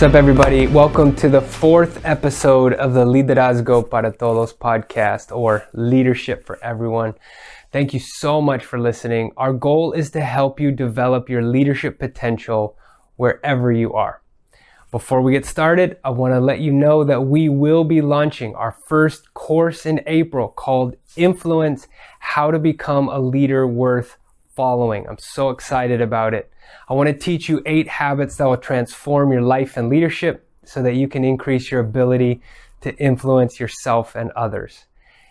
What's up, everybody? Welcome to the fourth episode of the Liderazgo Para Todos podcast, or Leadership for Everyone. Thank you so much for listening. Our goal is to help you develop your leadership potential wherever you are. Before we get started, I want to let you know that we will be launching our first course in April called Influence: How to Become a Leader Worth Following. I'm so excited about it. I want to teach you 8 habits that will transform your life and leadership so that you can increase your ability to influence yourself and others.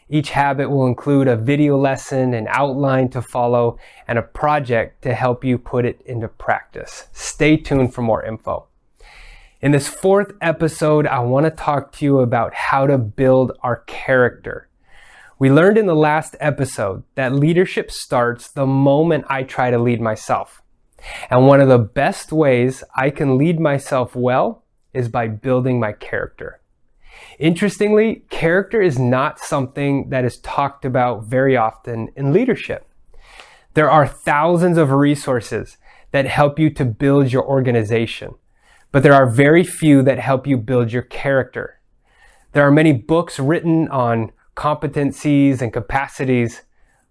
Each habit will include a video lesson, an outline to follow, and a project to help you put it into practice. Stay tuned for more info. In this fourth episode, I want to talk to you about how to build our character. We learned in the last episode that leadership starts the moment I try to lead myself. And one of the best ways I can lead myself well is by building my character. Interestingly, character is not something that is talked about very often in leadership. There are thousands of resources that help you to build your organization, but there are very few that help you build your character. There are many books written on competencies and capacities,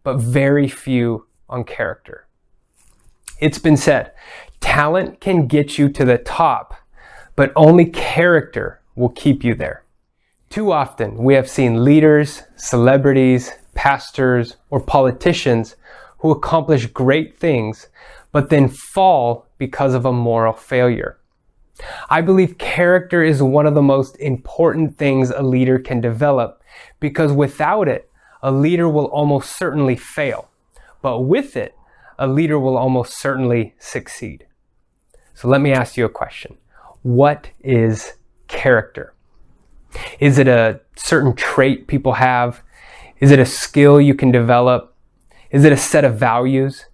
but very few on character. It's been said, talent can get you to the top, but only character will keep you there. Too often, we have seen leaders, celebrities, pastors, or politicians who accomplish great things, but then fall because of a moral failure. I believe character is one of the most important things a leader can develop, because without it, a leader will almost certainly fail. But with it, a leader will almost certainly succeed. So let me ask you a question. What is character? Is it a certain trait people have? Is it a skill you can develop? Is it a set of values?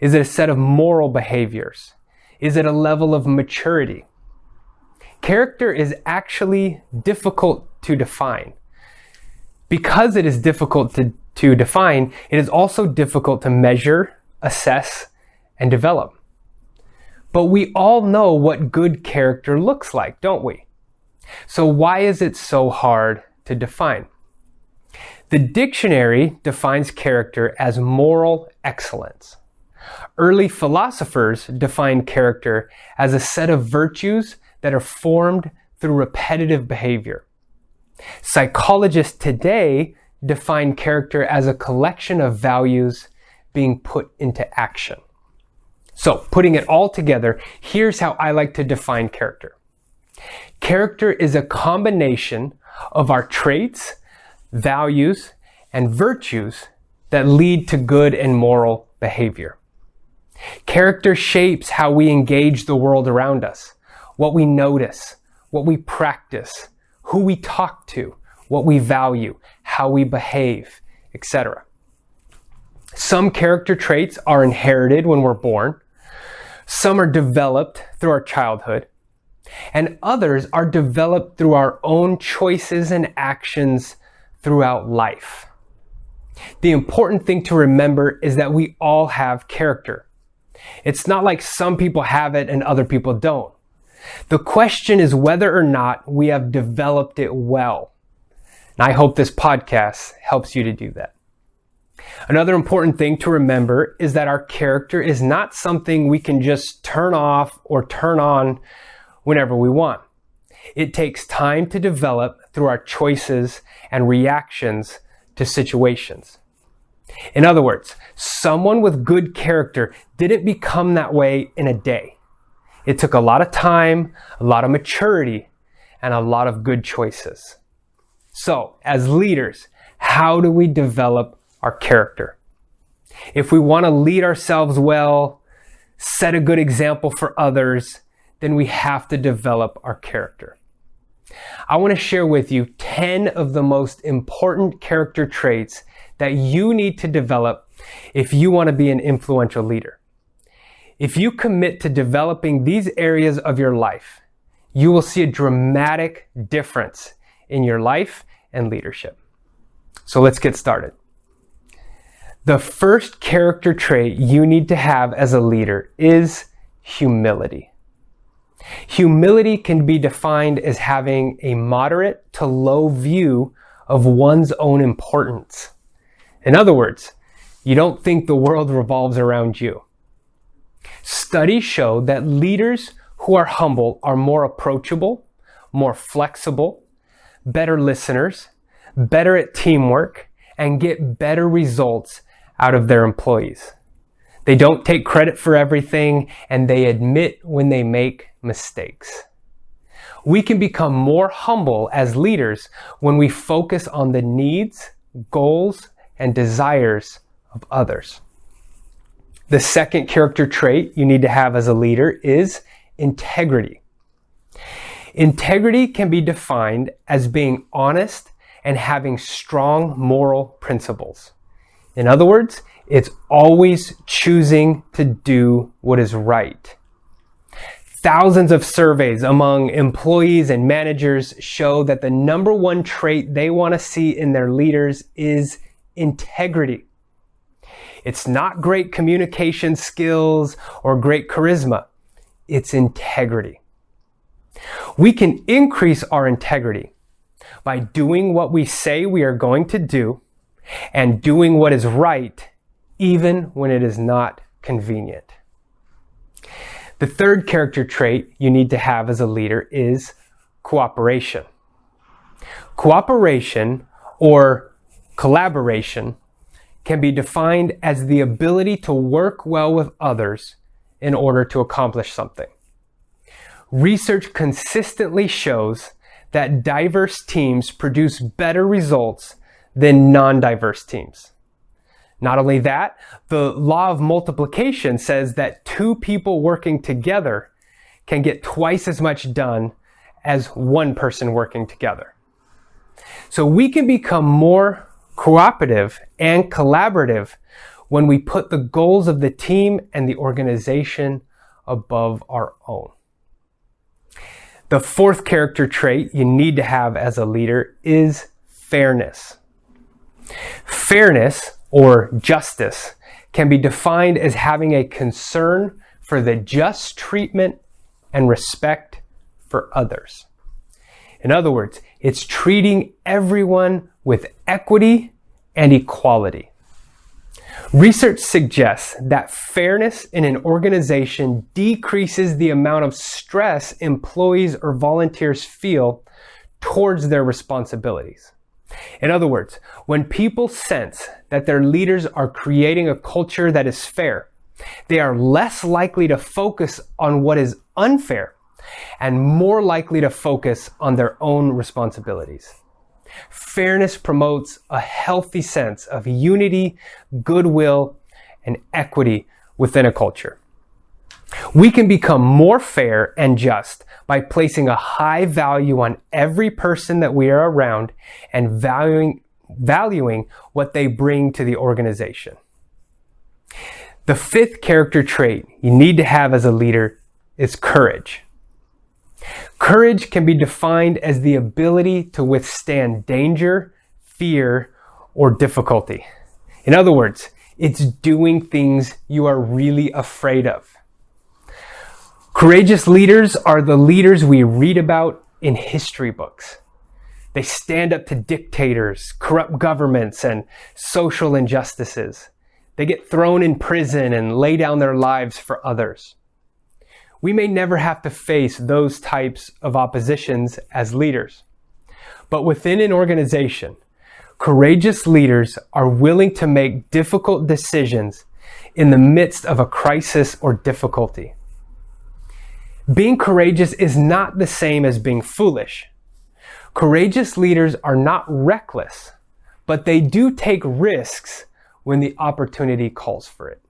Is it a set of moral behaviors? Is it a level of maturity? Character is actually difficult to define. Because it is difficult to define, it is also difficult to measure, assess, and develop. But we all know what good character looks like, don't we? So why is it so hard to define? The dictionary defines character as moral excellence. Early philosophers defined character as a set of virtues that are formed through repetitive behavior. Psychologists today define character as a collection of values being put into action. So, putting it all together, here's how I like to define character. Character is a combination of our traits, values, and virtues that lead to good and moral behavior. Character shapes how we engage the world around us, what we notice, what we practice, who we talk to, what we value, how we behave, etc. Some character traits are inherited when we're born. Some are developed through our childhood. And others are developed through our own choices and actions throughout life. The important thing to remember is that we all have character. It's not like some people have it and other people don't. The question is whether or not we have developed it well. And I hope this podcast helps you to do that. Another important thing to remember is that our character is not something we can just turn off or turn on whenever we want. It takes time to develop through our choices and reactions to situations. In other words, someone with good character didn't become that way in a day. It took a lot of time, a lot of maturity, and a lot of good choices. So, as leaders, how do we develop our character? If we want to lead ourselves well, set a good example for others, then we have to develop our character. I want to share with you 10 of the most important character traits that you need to develop if you want to be an influential leader. If you commit to developing these areas of your life, you will see a dramatic difference in your life and leadership. So let's get started. The first character trait you need to have as a leader is humility. Humility can be defined as having a moderate to low view of one's own importance. In other words, you don't think the world revolves around you. Studies show that leaders who are humble are more approachable, more flexible, better listeners, better at teamwork, and get better results out of their employees. They don't take credit for everything, and they admit when they make mistakes. We can become more humble as leaders when we focus on the needs, goals, and desires of others. The second character trait you need to have as a leader is integrity. Integrity can be defined as being honest and having strong moral principles. In other words, it's always choosing to do what is right. Thousands of surveys among employees and managers show that the number one trait they want to see in their leaders is integrity. It's not great communication skills or great charisma. It's integrity. We can increase our integrity by doing what we say we are going to do and doing what is right even when it is not convenient. The third character trait you need to have as a leader is cooperation. Cooperation or collaboration can be defined as the ability to work well with others in order to accomplish something. Research consistently shows that diverse teams produce better results than non-diverse teams. Not only that, the law of multiplication says that two people working together can get twice as much done as one person working together. So we can become more cooperative and collaborative when we put the goals of the team and the organization above our own. The fourth character trait you need to have as a leader is fairness. Fairness, or justice, can be defined as having a concern for the just treatment and respect for others. In other words, it's treating everyone with equity and equality. Research suggests that fairness in an organization decreases the amount of stress employees or volunteers feel towards their responsibilities. In other words, when people sense that their leaders are creating a culture that is fair, they are less likely to focus on what is unfair and more likely to focus on their own responsibilities. Fairness promotes a healthy sense of unity, goodwill, and equity within a culture. We can become more fair and just by placing a high value on every person that we are around and valuing what they bring to the organization. The fifth character trait you need to have as a leader is courage. Courage can be defined as the ability to withstand danger, fear, or difficulty. In other words, it's doing things you are really afraid of. Courageous leaders are the leaders we read about in history books. They stand up to dictators, corrupt governments, and social injustices. They get thrown in prison and lay down their lives for others. We may never have to face those types of oppositions as leaders. But within an organization, courageous leaders are willing to make difficult decisions in the midst of a crisis or difficulty. Being courageous is not the same as being foolish. Courageous leaders are not reckless, but they do take risks when the opportunity calls for it.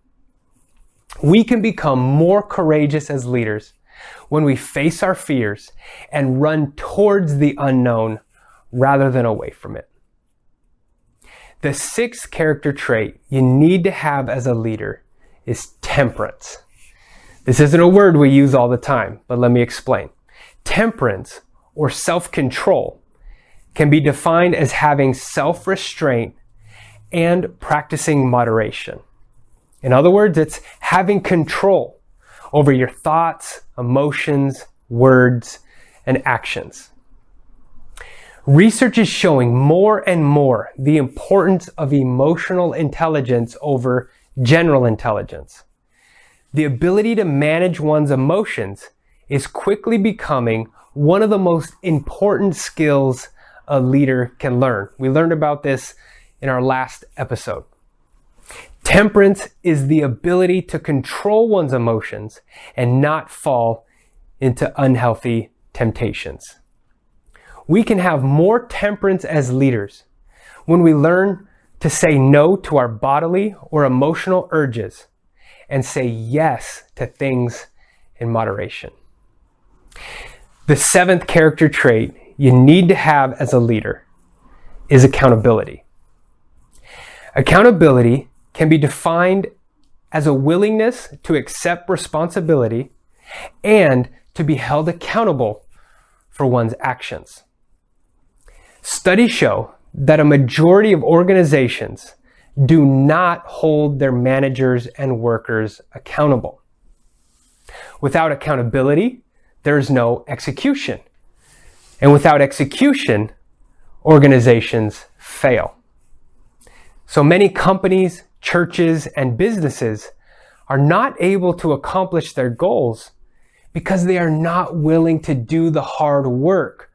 We can become more courageous as leaders when we face our fears and run towards the unknown rather than away from it. The sixth character trait you need to have as a leader is temperance. This isn't a word we use all the time, but let me explain. Temperance, or self-control, can be defined as having self-restraint and practicing moderation. In other words, it's having control over your thoughts, emotions, words, and actions. Research is showing more and more the importance of emotional intelligence over general intelligence. The ability to manage one's emotions is quickly becoming one of the most important skills a leader can learn. We learned about this in our last episode. Temperance is the ability to control one's emotions and not fall into unhealthy temptations. We can have more temperance as leaders when we learn to say no to our bodily or emotional urges and say yes to things in moderation. The seventh character trait you need to have as a leader is accountability. Accountability can be defined as a willingness to accept responsibility and to be held accountable for one's actions. Studies show that a majority of organizations do not hold their managers and workers accountable. Without accountability, there's no execution. And without execution, organizations fail. So many companies, churches, and businesses are not able to accomplish their goals because they are not willing to do the hard work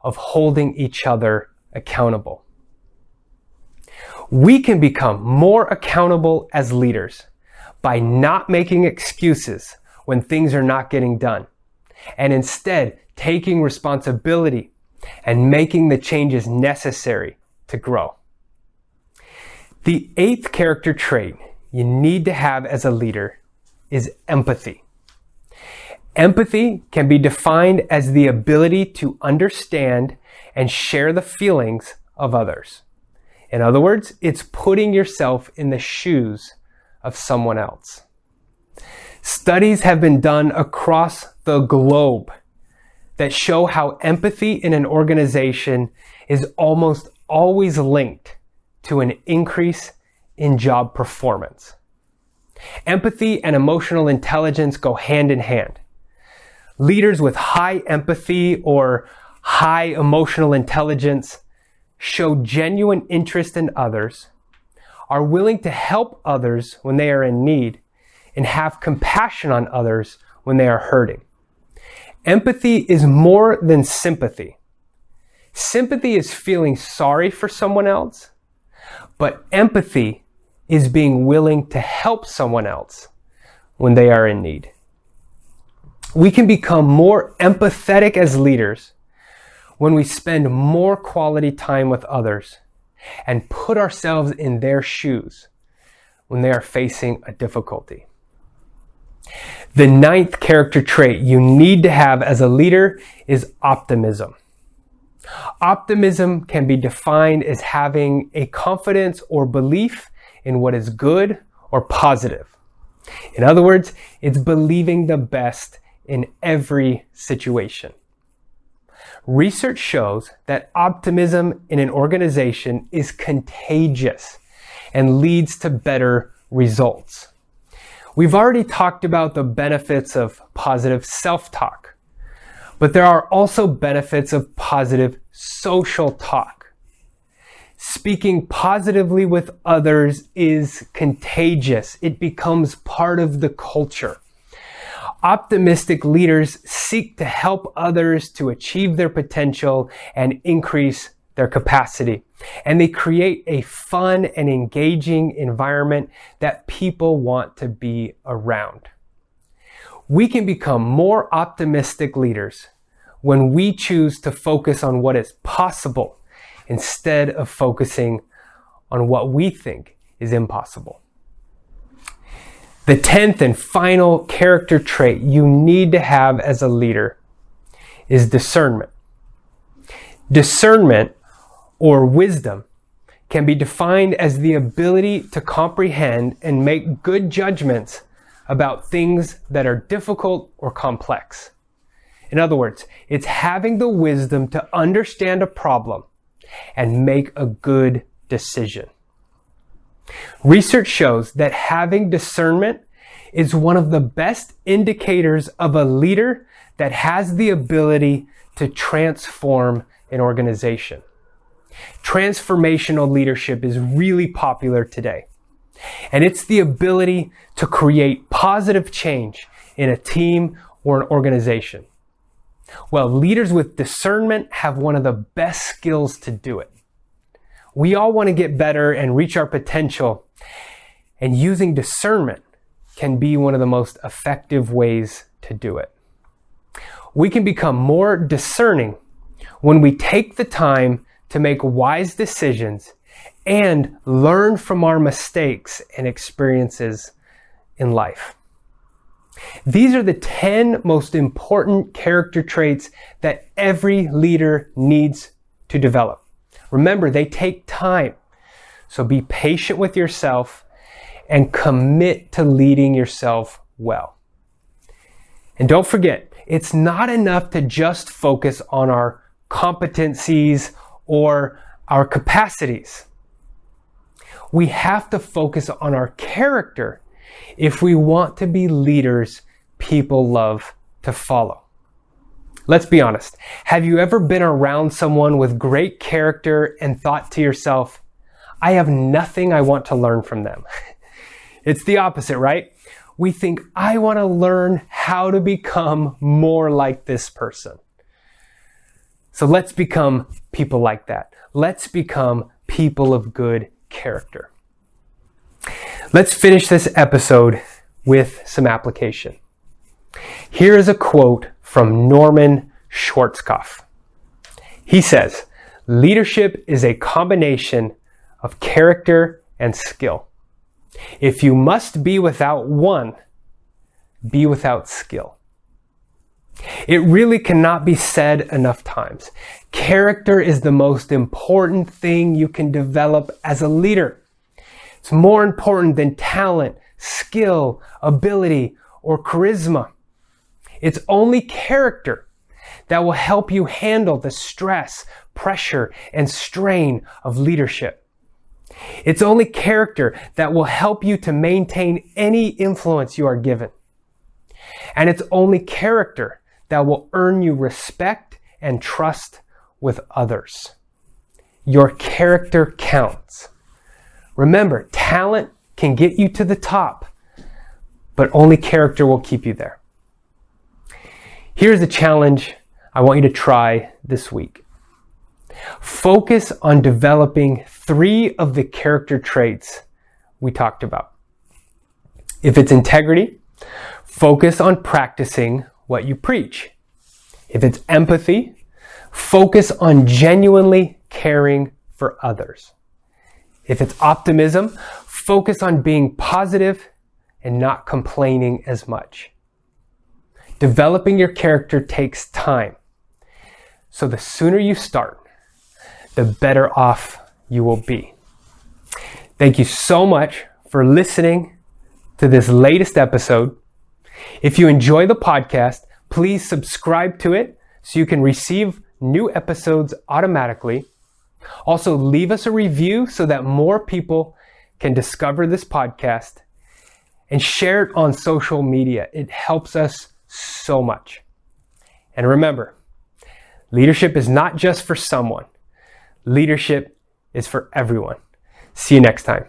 of holding each other accountable. We can become more accountable as leaders by not making excuses when things are not getting done, and instead taking responsibility and making the changes necessary to grow. The eighth character trait you need to have as a leader is empathy. Empathy can be defined as the ability to understand and share the feelings of others. In other words, it's putting yourself in the shoes of someone else. Studies have been done across the globe that show how empathy in an organization is almost always linked to an increase in job performance. Empathy and emotional intelligence go hand in hand. Leaders with high empathy or high emotional intelligence show genuine interest in others, are willing to help others when they are in need, and have compassion on others when they are hurting. Empathy is more than sympathy. Sympathy is feeling sorry for someone else, but empathy is being willing to help someone else when they are in need. We can become more empathetic as leaders when we spend more quality time with others and put ourselves in their shoes when they are facing a difficulty. The ninth character trait you need to have as a leader is optimism. Optimism can be defined as having a confidence or belief in what is good or positive. In other words, it's believing the best in every situation. Research shows that optimism in an organization is contagious and leads to better results. We've already talked about the benefits of positive self-talk, but there are also benefits of positive social talk. Speaking positively with others is contagious. It becomes part of the culture. Optimistic leaders seek to help others to achieve their potential and increase their capacity. And they create a fun and engaging environment that people want to be around. We can become more optimistic leaders when we choose to focus on what is possible instead of focusing on what we think is impossible. The 10th and final character trait you need to have as a leader is discernment. Discernment, or wisdom, can be defined as the ability to comprehend and make good judgments about things that are difficult or complex. In other words, it's having the wisdom to understand a problem and make a good decision. Research shows that having discernment is one of the best indicators of a leader that has the ability to transform an organization. Transformational leadership is really popular today, and it's the ability to create positive change in a team or an organization. Well, leaders with discernment have one of the best skills to do it. We all want to get better and reach our potential, and using discernment can be one of the most effective ways to do it. We can become more discerning when we take the time to make wise decisions and learn from our mistakes and experiences in life. These are the 10 most important character traits that every leader needs to develop. Remember, they take time. So be patient with yourself and commit to leading yourself well. And don't forget, it's not enough to just focus on our competencies or our capacities. We have to focus on our character if we want to be leaders people love to follow. Let's be honest. Have you ever been around someone with great character and thought to yourself, I have nothing I want to learn from them? It's the opposite, right? We think, I want to learn how to become more like this person. So let's become people like that. Let's become people of good character. Let's finish this episode with some application. Here is a quote from Norman Schwarzkopf. He says, leadership is a combination of character and skill. If you must be without one, be without skill. It really cannot be said enough times. Character is the most important thing you can develop as a leader. It's more important than talent, skill, ability, or charisma. It's only character that will help you handle the stress, pressure, and strain of leadership. It's only character that will help you to maintain any influence you are given. And it's only character that will earn you respect and trust with others. Your character counts. Remember, talent can get you to the top, but only character will keep you there. Here's the challenge I want you to try this week. Focus on developing 3 of the character traits we talked about. If it's integrity, focus on practicing what you preach. If it's empathy, focus on genuinely caring for others. If it's optimism, focus on being positive and not complaining as much. Developing your character takes time. So the sooner you start, the better off you will be. Thank you so much for listening to this latest episode. If you enjoy the podcast, please subscribe to it so you can receive new episodes automatically. Also, leave us a review so that more people can discover this podcast, and share it on social media. It helps us so much. And remember, leadership is not just for someone. Leadership is for everyone. See you next time.